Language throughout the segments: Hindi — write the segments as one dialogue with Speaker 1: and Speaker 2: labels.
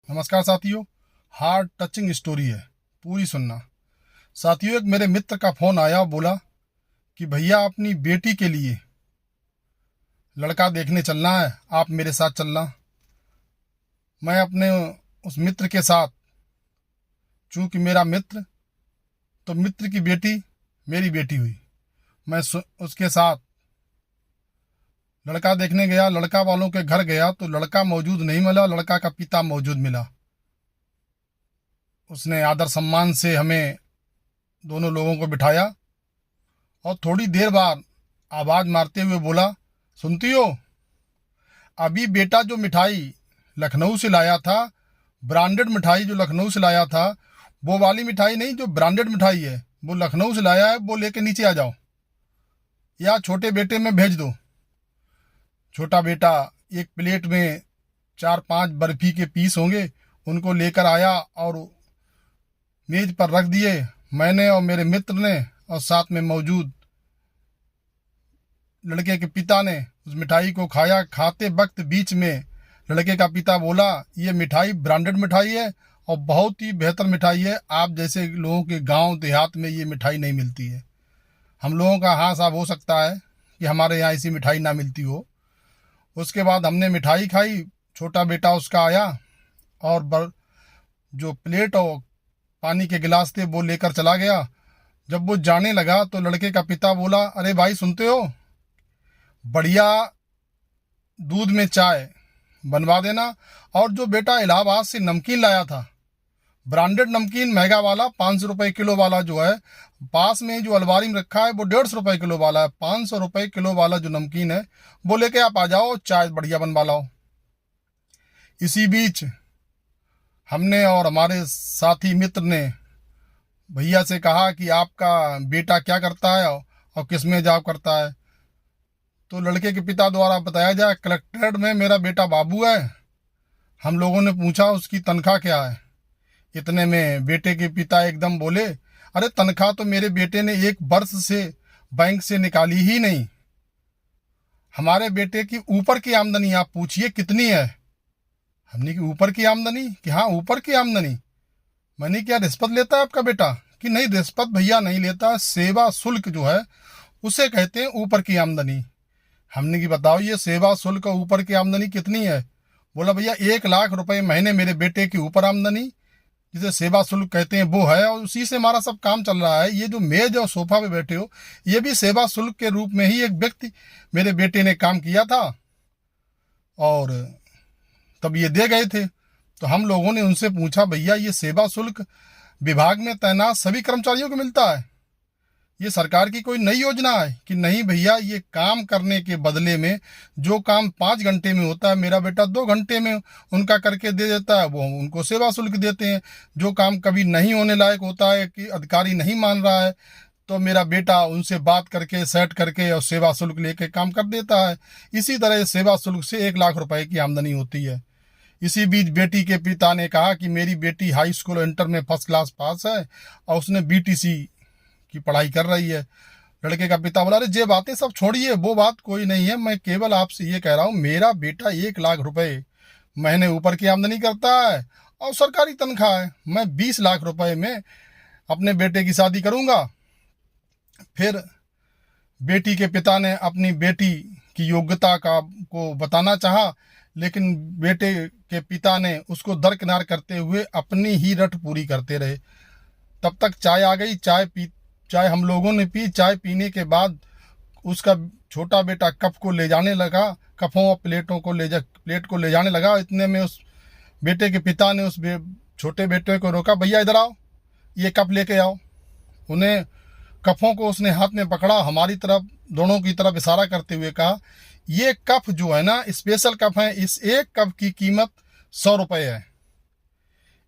Speaker 1: नमस्कार साथियों। हार्ट टचिंग स्टोरी है, पूरी सुनना। साथियों, एक मेरे मित्र का फोन आया, बोला कि भैया अपनी बेटी के लिए लड़का देखने चलना है, आप मेरे साथ चलना। मैं अपने उस मित्र के साथ, चूंकि मेरा मित्र, तो मित्र की बेटी मेरी बेटी हुई। मैं उसके साथ लड़का देखने गया। लड़का वालों के घर गया तो लड़का मौजूद नहीं मिला, लड़का का पिता मौजूद मिला। उसने आदर सम्मान से हमें दोनों लोगों को बिठाया और थोड़ी देर बाद आवाज मारते हुए बोला, सुनती हो, अभी बेटा जो मिठाई लखनऊ से लाया था, ब्रांडेड मिठाई जो लखनऊ से लाया था, वो वाली मिठाई नहीं, जो ब्रांडेड मिठाई है वो लखनऊ से लाया है, वो लेके नीचे आ जाओ या छोटे बेटे में भेज दो। छोटा बेटा एक प्लेट में 4-5 बर्फी के पीस होंगे, उनको लेकर आया और मेज पर रख दिए। मैंने और मेरे मित्र ने और साथ में मौजूद लड़के के पिता ने उस मिठाई को खाया। खाते वक्त बीच में लड़के का पिता बोला, ये मिठाई ब्रांडेड मिठाई है और बहुत ही बेहतर मिठाई है, आप जैसे लोगों के गांव देहात में ये मिठाई नहीं मिलती है। हम लोगों का हाँ साहब हो सकता है कि हमारे यहाँ ऐसी मिठाई ना मिलती हो। उसके बाद हमने मिठाई खाई। छोटा बेटा उसका आया और जो प्लेट और पानी के गिलास थे वो लेकर चला गया। जब वो जाने लगा तो लड़के का पिता बोला, अरे भाई सुनते हो, बढ़िया दूध में चाय बनवा देना। और जो बेटा इलाहाबाद से नमकीन लाया था, ब्रांडेड नमकीन महंगा वाला 500 रुपये किलो वाला जो है, पास में जो अलमारी में रखा है वो 150 रुपये किलो वाला है। 500 रुपये किलो वाला जो नमकीन है वो लेके आप आ जाओ, चाय बढ़िया बनवा लाओ। इसी बीच हमने और हमारे साथी मित्र ने भैया से कहा कि आपका बेटा क्या करता है और किस में जॉब करता है। तो लड़के के पिता द्वारा बताया जाए, कलेक्ट्रेट में मेरा बेटा बाबू है। हम लोगों ने पूछा उसकी तनख्वाह क्या है। इतने में बेटे के पिता एकदम बोले, अरे तनख्वाह तो मेरे बेटे ने 1 वर्ष से बैंक से निकाली ही नहीं। हमारे बेटे की ऊपर की आमदनी आप पूछिए कितनी है। हमने कि ऊपर की आमदनी, कि हाँ ऊपर की आमदनी। मैंने क्या रिश्वत लेता है आपका बेटा? कि नहीं, रिश्वत भैया नहीं लेता, सेवा शुल्क जो है उसे कहते हैं ऊपर की आमदनी। हमने कि बताओ ये सेवा शुल्क ऊपर की आमदनी कितनी है? बोला भैया 1 लाख रुपए महीने मेरे बेटे की ऊपर आमदनी, जिसे सेवा शुल्क कहते हैं, वो है और उसी से हमारा सब काम चल रहा है। ये जो मेज और सोफा पे बैठे हो, ये भी सेवा शुल्क के रूप में ही एक व्यक्ति मेरे बेटे ने काम किया था और तब ये दे गए थे। तो हम लोगों ने उनसे पूछा, भैया ये सेवा शुल्क विभाग में तैनात सभी कर्मचारियों को मिलता है, ये सरकार की कोई नई योजना है? कि नहीं भैया, ये काम करने के बदले में जो काम 5 घंटे में होता है मेरा बेटा 2 घंटे में उनका करके दे देता है, वो उनको सेवा शुल्क देते हैं। जो काम कभी नहीं होने लायक होता है कि अधिकारी नहीं मान रहा है, तो मेरा बेटा उनसे बात करके सेट करके और सेवा शुल्क लेके काम कर देता है। इसी तरह सेवा शुल्क से 1 लाख रुपए की आमदनी होती है। इसी बीच बेटी के पिता ने कहा कि मेरी बेटी हाई स्कूल इंटर में फर्स्ट क्लास पास है और उसने बीटीसी की पढ़ाई कर रही है। लड़के का पिता बोला, अरे ये बातें सब छोड़िए, वो बात कोई नहीं है, मैं केवल आपसे ये कह रहा हूँ मेरा बेटा 1 लाख रुपए महीने ऊपर की आमदनी करता है और सरकारी तनख्वाह है। मैं 20 लाख रुपए में अपने बेटे की शादी करूंगा। फिर बेटी के पिता ने अपनी बेटी की योग्यता को बताना चाहा, लेकिन बेटे के पिता ने उसको दरकिनार करते हुए अपनी ही रट पूरी करते रहे। तब तक चाय आ गई। चाय हम लोगों ने पी। चाय पीने के बाद उसका छोटा बेटा कप को ले जाने लगा, कपों और प्लेट को ले जाने लगा। इतने में उस बेटे के पिता ने उस छोटे बेटे को रोका, भैया इधर आओ, ये कप लेके आओ। उन्हें कपों को उसने हाथ में पकड़ा, हमारी तरफ, दोनों की तरफ इशारा करते हुए कहा, ये कप जो है ना स्पेशल कप है, इस एक कप की कीमत 100 रुपये है।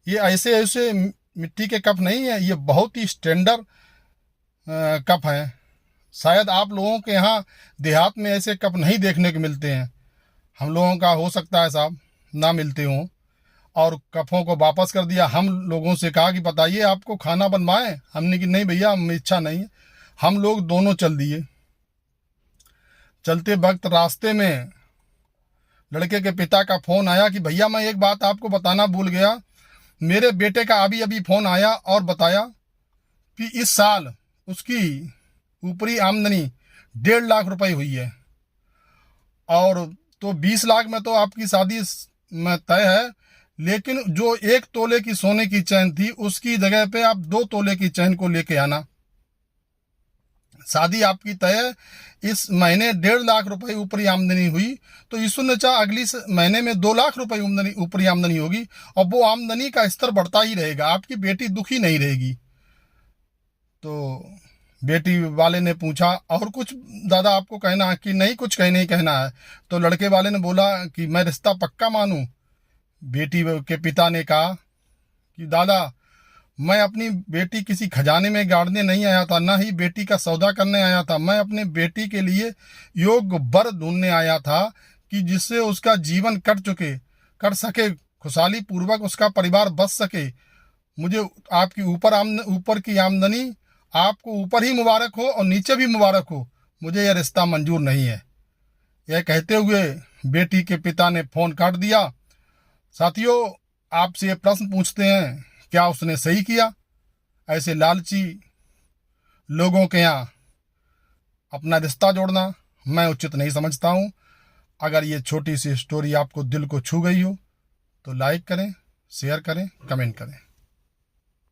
Speaker 1: ये ऐसे ऐसे मिट्टी के कप नहीं है, ये बहुत ही स्टैंडर्ड कप हैं। शायद आप लोगों के यहाँ देहात में ऐसे कप नहीं देखने को मिलते हैं, हम लोगों का हो सकता है साहब ना मिलते हों। और कपों को वापस कर दिया। हम लोगों से कहा कि बताइए आपको खाना बनवाएं? हमने कि नहीं भैया, हमें इच्छा नहीं है। हम लोग दोनों चल दिए। चलते वक्त रास्ते में लड़के के पिता का फ़ोन आया कि भैया मैं एक बात आपको बताना भूल गया, मेरे बेटे का अभी अभी फ़ोन आया और बताया कि इस साल उसकी ऊपरी आमदनी 1.5 लाख रुपए हुई है। और तो 20 लाख में तो आपकी शादी में तय है, लेकिन जो 1 तोले की सोने की चैन थी उसकी जगह पे आप 2 तोले की चैन को लेके आना। शादी आपकी तय है। इस महीने 1.5 लाख रुपए ऊपरी आमदनी हुई, तो ईश्वर ने चाहा अगली महीने में 2 लाख रुपए ऊपरी आमदनी होगी, और वो आमदनी का स्तर बढ़ता ही रहेगा, आपकी बेटी दुखी नहीं रहेगी। तो बेटी वाले ने पूछा और कुछ दादा आपको कहना है कि नहीं, कुछ नहीं कहना है। तो लड़के वाले ने बोला कि मैं रिश्ता पक्का मानूं। बेटी के पिता ने कहा कि दादा मैं अपनी बेटी किसी खजाने में गाड़ने नहीं आया था, ना ही बेटी का सौदा करने आया था। मैं अपने बेटी के लिए योग्य वर ढूंढने आया था कि जिससे उसका जीवन कट सके, खुशहाली पूर्वक उसका परिवार बच सके। मुझे आपकी ऊपर की आमदनी आपको ऊपर ही मुबारक हो और नीचे भी मुबारक हो, मुझे यह रिश्ता मंजूर नहीं है। यह कहते हुए बेटी के पिता ने फोन काट दिया। साथियों, आपसे ये प्रश्न पूछते हैं, क्या उसने सही किया? ऐसे लालची लोगों के यहाँ अपना रिश्ता जोड़ना मैं उचित नहीं समझता हूँ। अगर ये छोटी सी स्टोरी आपको दिल को छू गई हो तो लाइक करें, शेयर करें, कमेंट करें।